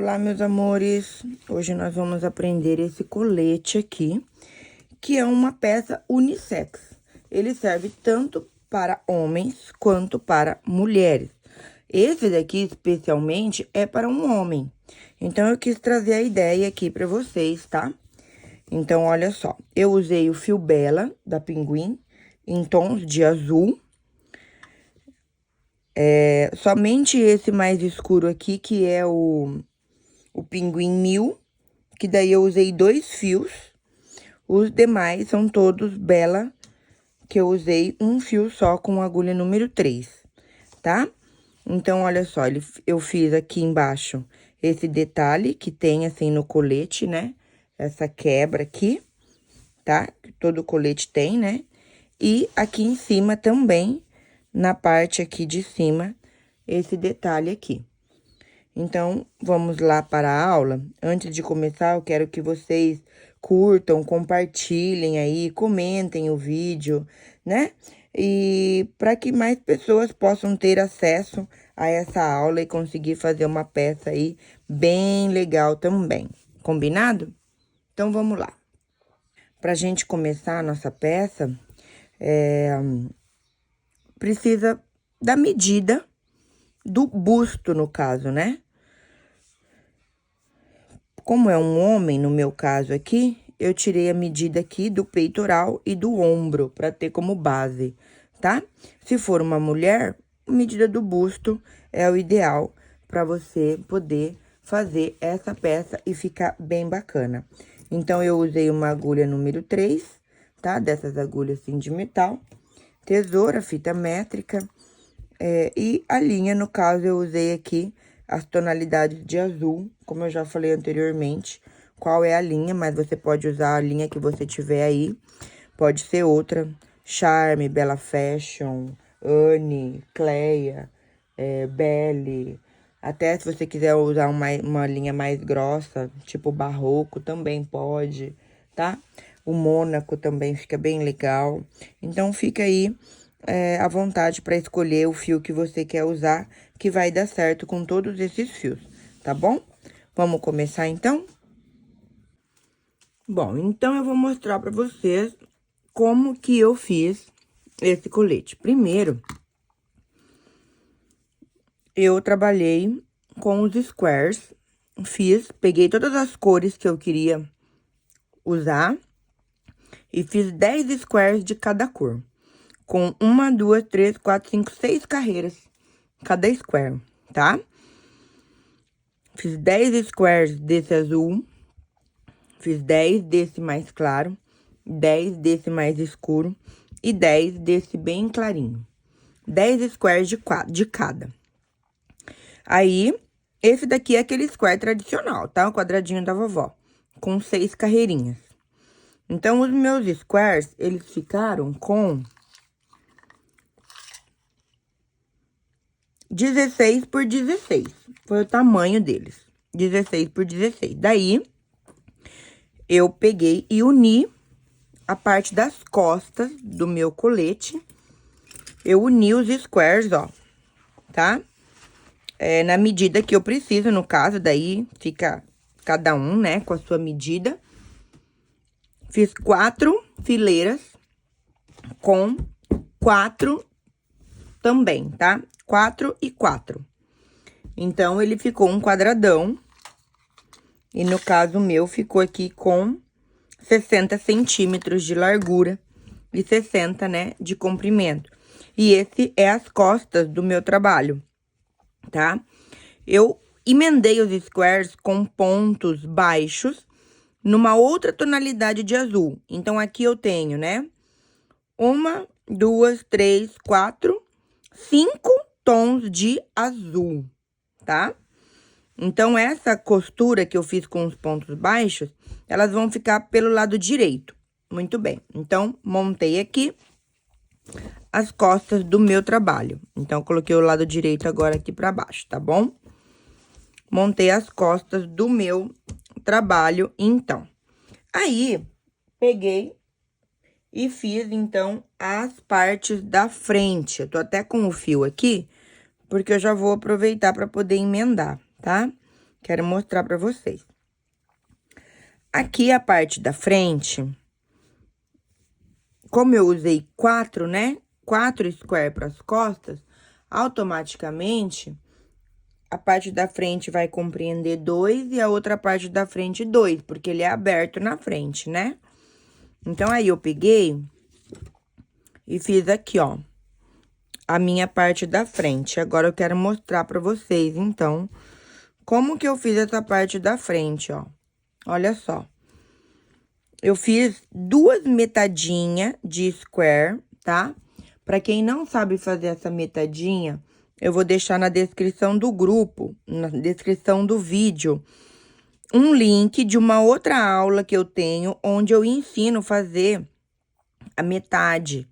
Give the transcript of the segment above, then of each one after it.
Olá, meus amores! Hoje nós vamos aprender esse colete aqui, que é uma peça unissex. Ele serve tanto para homens quanto para mulheres. Esse daqui, especialmente, é para um homem. Então, eu quis trazer a ideia aqui para vocês, tá? Então, olha só. Eu usei o fio Bella, da Pinguim, em tons de azul. Somente esse mais escuro aqui, que é o Pinguim 1000, que daí eu usei 2 fios. Os demais são todos Bella, que eu usei um fio só com agulha número 3, tá? Então, olha só, eu fiz aqui embaixo esse detalhe que tem, assim, no colete, né? Essa quebra aqui, tá? Que todo colete tem, né? E aqui em cima também, na parte aqui de cima, esse detalhe aqui. Então, vamos lá para a aula. Antes de começar, eu quero que vocês curtam, compartilhem aí, comentem o vídeo, né? E para que mais pessoas possam ter acesso a essa aula e conseguir fazer uma peça aí bem legal também. Combinado? Então, vamos lá. Pra gente começar a nossa peça, precisa da medida do busto, no caso, né? Como é um homem, no meu caso aqui, eu tirei a medida aqui do peitoral e do ombro, para ter como base, tá? Se for uma mulher, a medida do busto é o ideal para você poder fazer essa peça e ficar bem bacana. Então, eu usei uma agulha número 3, tá? Dessas agulhas assim de metal, tesoura, fita métrica, e a linha, no caso, eu usei aqui as tonalidades de azul, como eu já falei anteriormente, qual é a linha, mas você pode usar a linha que você tiver aí, pode ser outra, Charme, Bella Fashion, Anne, Cleia, Belle, até se você quiser usar uma linha mais grossa, tipo Barroco, também pode, tá? O Mônaco também fica bem legal, então fica aí à vontade para escolher o fio que você quer usar, que vai dar certo com todos esses fios, tá bom? Vamos começar, então? Bom, então eu vou mostrar para vocês como que eu fiz esse colete. Primeiro, eu trabalhei com os squares, peguei todas as cores que eu queria usar e fiz 10 squares de cada cor. Com 1, 2, 3, 4, 5, 6 carreiras cada square, tá? Fiz 10 squares desse azul, fiz 10 desse mais claro, 10 desse mais escuro e 10 desse bem clarinho. 10 squares de cada. Aí, esse daqui é aquele square tradicional, tá? O quadradinho da vovó, com 6 carreirinhas. Então, os meus squares, eles ficaram com 16 por 16, foi o tamanho deles, 16 por 16. Daí, eu peguei e uni a parte das costas do meu colete. Eu uni os squares, ó, tá? Na medida que eu preciso, no caso, daí fica cada um, né, com a sua medida. Fiz 4 fileiras com 4 também, tá? 4 e 4. Então, ele ficou um quadradão. E no caso meu, ficou aqui com 60 centímetros de largura e 60, né, de comprimento. E esse é as costas do meu trabalho, tá? Eu emendei os squares com pontos baixos numa outra tonalidade de azul. Então, aqui eu tenho, né, 1, 2, 3, 4, 5 tons de azul, tá? Então, essa costura que eu fiz com os pontos baixos, elas vão ficar pelo lado direito. Muito bem. Então, montei aqui as costas do meu trabalho. Então, coloquei o lado direito agora aqui pra baixo, tá bom? Montei as costas do meu trabalho, então. Aí, peguei e fiz, então, as partes da frente. Eu tô até com o fio aqui, porque eu já vou aproveitar pra poder emendar, tá? Quero mostrar pra vocês. Aqui a parte da frente, como eu usei 4, né? 4 square pras costas, automaticamente, a parte da frente vai compreender 2 e a outra parte da frente 2, porque ele é aberto na frente, né? Então, aí, eu peguei e fiz aqui, ó, a minha parte da frente. Agora, eu quero mostrar pra vocês, então, como que eu fiz essa parte da frente, ó. Olha só. Eu fiz 2 metadinhas de square, tá? Pra quem não sabe fazer essa metadinha, eu vou deixar na descrição do grupo, na descrição do vídeo, um link de uma outra aula que eu tenho, onde eu ensino a fazer a metade,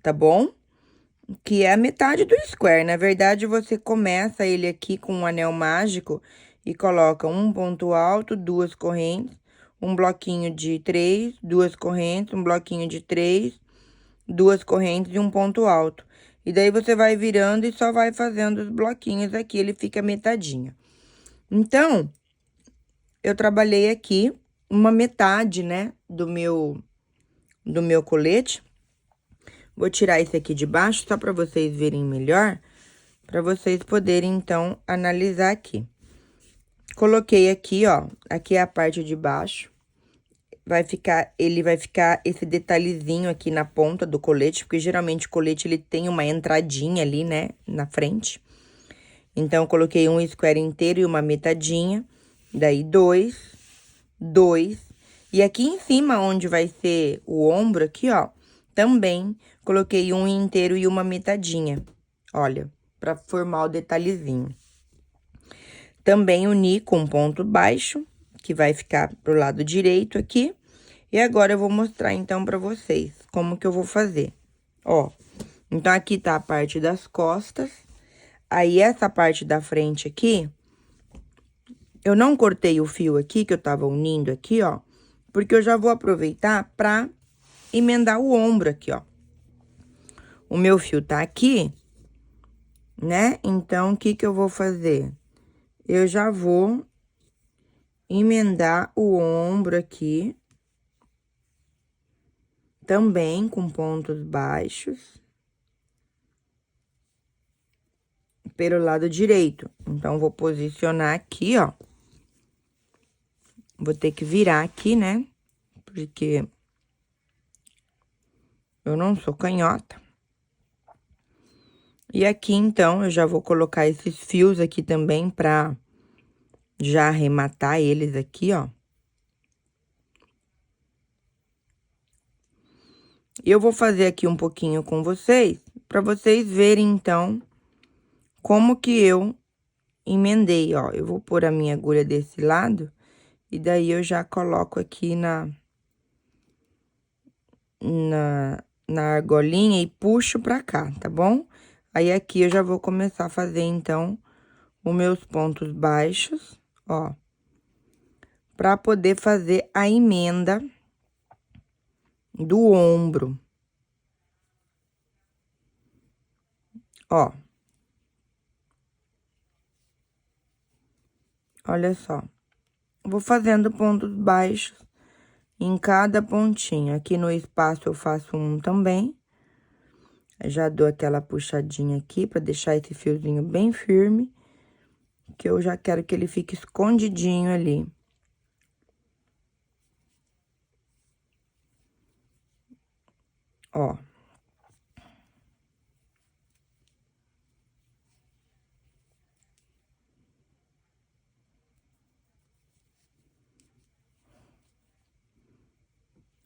tá bom? Que é a metade do square. Na verdade, você começa ele aqui com um anel mágico e coloca um ponto alto, 2 correntes, um bloquinho de 3, 2 correntes, um bloquinho de 3, 2 correntes e um ponto alto. E daí, você vai virando e só vai fazendo os bloquinhos aqui, ele fica metadinho. Então, eu trabalhei aqui uma metade, né, do meu colete. Vou tirar esse aqui de baixo, só pra vocês verem melhor, pra vocês poderem, então, analisar aqui. Coloquei aqui, ó, aqui é a parte de baixo. Ele vai ficar esse detalhezinho aqui na ponta do colete, porque geralmente o colete, ele tem uma entradinha ali, né, na frente. Então, eu coloquei um square inteiro e uma metadinha, daí 2, 2. E aqui em cima, onde vai ser o ombro aqui, ó, também coloquei um inteiro e uma metadinha, olha, pra formar o detalhezinho. Também uni com ponto baixo, que vai ficar pro lado direito aqui. E agora, eu vou mostrar, então, pra vocês como que eu vou fazer. Ó, então, aqui tá a parte das costas. Aí, essa parte da frente aqui, eu não cortei o fio aqui, que eu tava unindo aqui, ó, porque eu já vou aproveitar pra emendar o ombro aqui, ó. O meu fio tá aqui, né? Então, o que que eu vou fazer? Eu já vou emendar o ombro aqui, também com pontos baixos, pelo lado direito. Então, vou posicionar aqui, ó. Vou ter que virar aqui, né? Porque eu não sou canhota. E aqui, então, eu já vou colocar esses fios aqui também pra já arrematar eles aqui, ó. Eu vou fazer aqui um pouquinho com vocês, pra vocês verem, então, como que eu emendei, ó. Eu vou pôr a minha agulha desse lado, e daí eu já coloco aqui na argolinha e puxo pra cá, tá bom? Aí, aqui eu já vou começar a fazer, então, os meus pontos baixos, ó, pra poder fazer a emenda do ombro. Ó. Olha só. Vou fazendo pontos baixos em cada pontinho. Aqui no espaço eu faço um também. Já dou aquela puxadinha aqui pra deixar esse fiozinho bem firme, que eu já quero que ele fique escondidinho ali. Ó.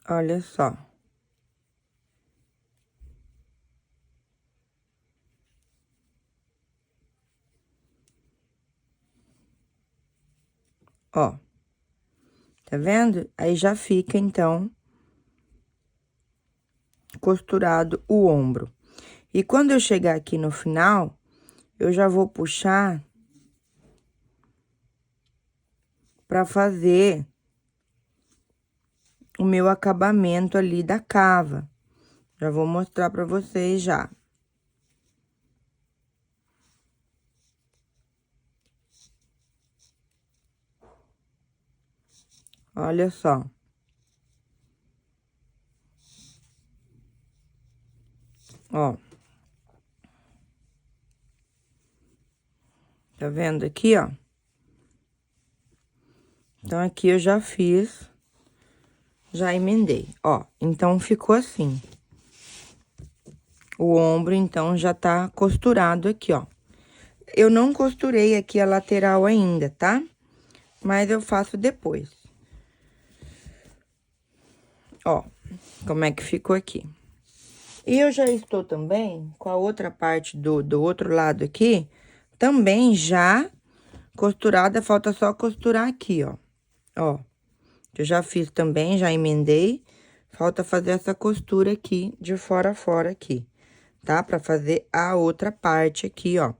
Olha só. Ó. Tá vendo? Aí, já fica, então, costurado o ombro. E quando eu chegar aqui no final, eu já vou puxar pra fazer o meu acabamento ali da cava. Já vou mostrar pra vocês já. Olha só. Ó. Tá vendo aqui, ó? Então, aqui eu já fiz, já emendei, ó. Então, ficou assim. O ombro, então, já tá costurado aqui, ó. Eu não costurei aqui a lateral ainda, tá? Mas eu faço depois. Ó, como é que ficou aqui. E eu já estou também com a outra parte do outro lado aqui, também já costurada, falta só costurar aqui, ó. Ó, eu já fiz também, já emendei, falta fazer essa costura aqui, de fora a fora aqui, tá? Pra fazer a outra parte aqui, ó,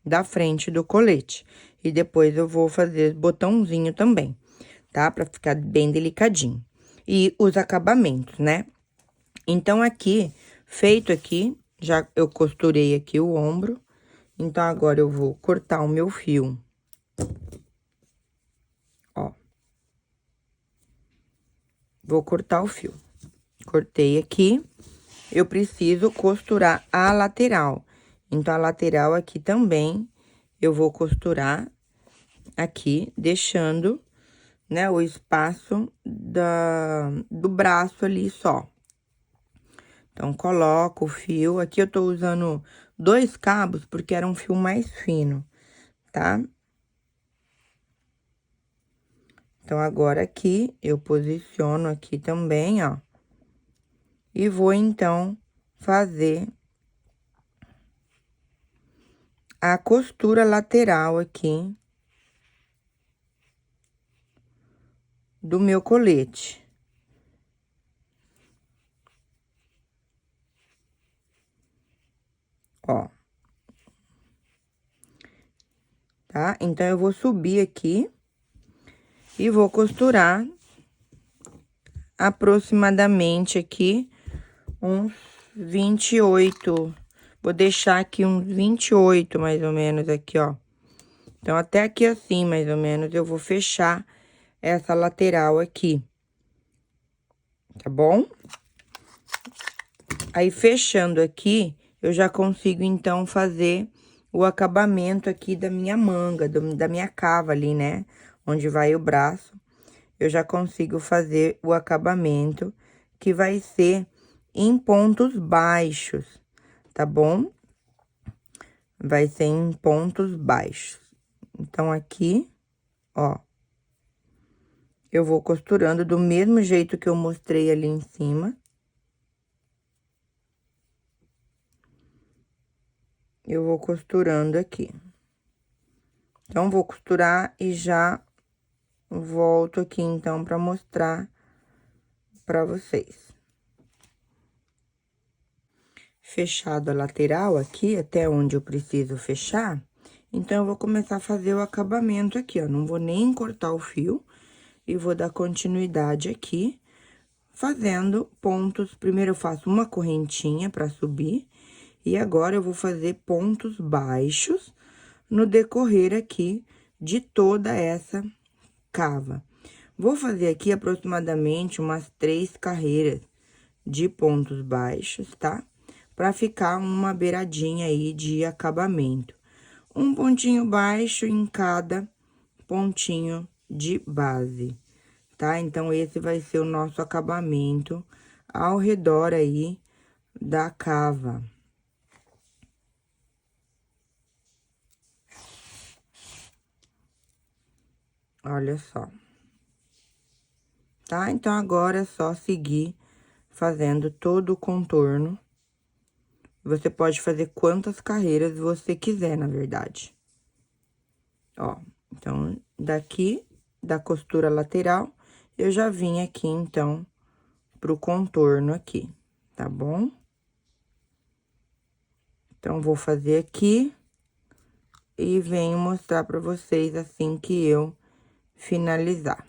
da frente do colete. E depois eu vou fazer botãozinho também, tá? Pra ficar bem delicadinho. E os acabamentos, né? Então, aqui, feito aqui, já eu costurei aqui o ombro. Então, agora eu vou cortar o meu fio. Ó. Vou cortar o fio. Cortei aqui. Eu preciso costurar a lateral. Então, a lateral aqui também, eu vou costurar aqui, deixando, né, o espaço do braço ali só. Então, coloco o fio. Aqui eu tô usando 2 cabos, porque era um fio mais fino, tá? Então, agora aqui, eu posiciono aqui também, ó. E vou, então, fazer a costura lateral aqui do meu colete. Ó. Tá? Então, eu vou subir aqui e vou costurar aproximadamente aqui uns 28. Vou deixar aqui uns 28, mais ou menos, aqui, ó. Então, até aqui assim, mais ou menos, eu vou fechar essa lateral aqui. Tá bom? Aí, fechando aqui, eu já consigo, então, fazer o acabamento aqui da minha manga, da minha cava ali, né? Onde vai o braço. Eu já consigo fazer o acabamento, que vai ser em pontos baixos, tá bom? Vai ser em pontos baixos. Então, aqui, ó, eu vou costurando do mesmo jeito que eu mostrei ali em cima. Eu vou costurando aqui. Então, vou costurar e já volto aqui, então, pra mostrar pra vocês. Fechado a lateral aqui, até onde eu preciso fechar, então, eu vou começar a fazer o acabamento aqui, ó. Não vou nem cortar o fio e vou dar continuidade aqui, fazendo pontos. Primeiro, eu faço uma correntinha pra subir, e agora eu vou fazer pontos baixos no decorrer aqui de toda essa cava. Vou fazer aqui aproximadamente umas 3 carreiras de pontos baixos, tá? Pra ficar uma beiradinha aí de acabamento. Um pontinho baixo em cada pontinho de base, tá? Então, esse vai ser o nosso acabamento ao redor aí da cava. Olha só. Tá? Então, agora é só seguir fazendo todo o contorno. Você pode fazer quantas carreiras você quiser, na verdade. Ó, então, daqui, da costura lateral, eu já vim aqui, então, pro contorno aqui, tá bom? Então, vou fazer aqui e venho mostrar pra vocês assim que eu finalizar.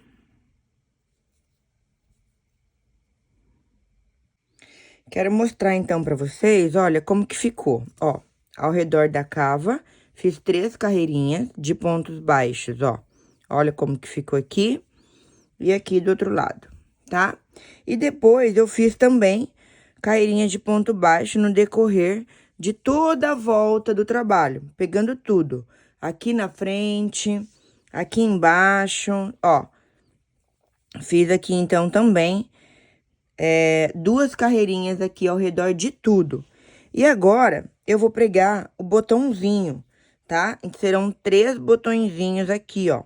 Quero mostrar, então, pra vocês, olha, como que ficou, ó. Ao redor da cava, fiz 3 carreirinhas de pontos baixos, ó. Olha como que ficou aqui. e aqui do outro lado, tá? E depois eu fiz também carreirinha de ponto baixo no decorrer de toda a volta do trabalho, pegando tudo. Aqui na frente, aqui embaixo, ó. Fiz aqui, então, também, 2 carreirinhas aqui ao redor de tudo. E agora, eu vou pregar o botãozinho, tá? Serão 3 botõezinhos aqui, ó.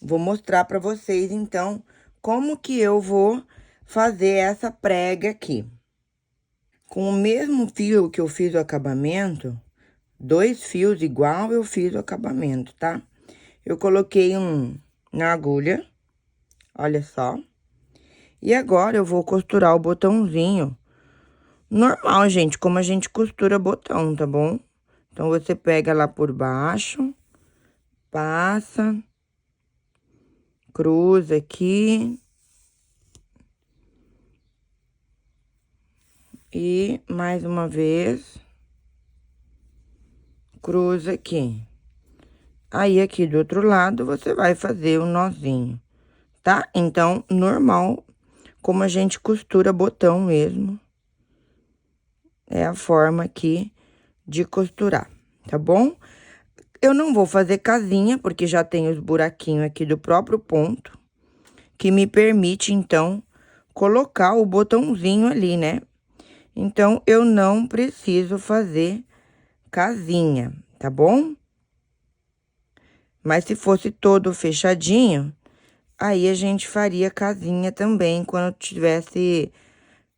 Vou mostrar pra vocês, então, como que eu vou fazer essa prega aqui. Com o mesmo fio que eu fiz o acabamento, 2 fios igual eu fiz o acabamento, tá? Eu coloquei um na agulha, olha só. E agora, eu vou costurar o botãozinho normal, gente, como a gente costura botão, tá bom? Então, você pega lá por baixo, passa, cruza aqui. E, mais uma vez, cruza aqui. Aí, aqui do outro lado, você vai fazer o nozinho, tá? Então, normal, como a gente costura botão mesmo. É a forma aqui de costurar, tá bom? Eu não vou fazer casinha, porque já tem os buraquinhos aqui do próprio ponto, que me permite, então, colocar o botãozinho ali, né? Então, eu não preciso fazer casinha, tá bom? Mas se fosse todo fechadinho, aí a gente faria casinha também, quando tivesse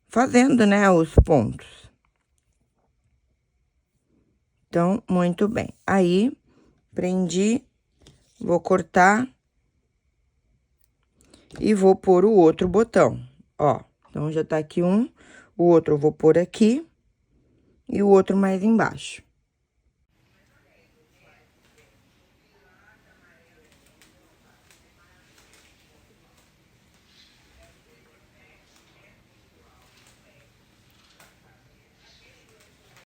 fazendo, né, os pontos. Então, muito bem. Aí, prendi, vou cortar e vou pôr o outro botão, ó. Então, já tá aqui um, o outro eu vou pôr aqui e o outro mais embaixo.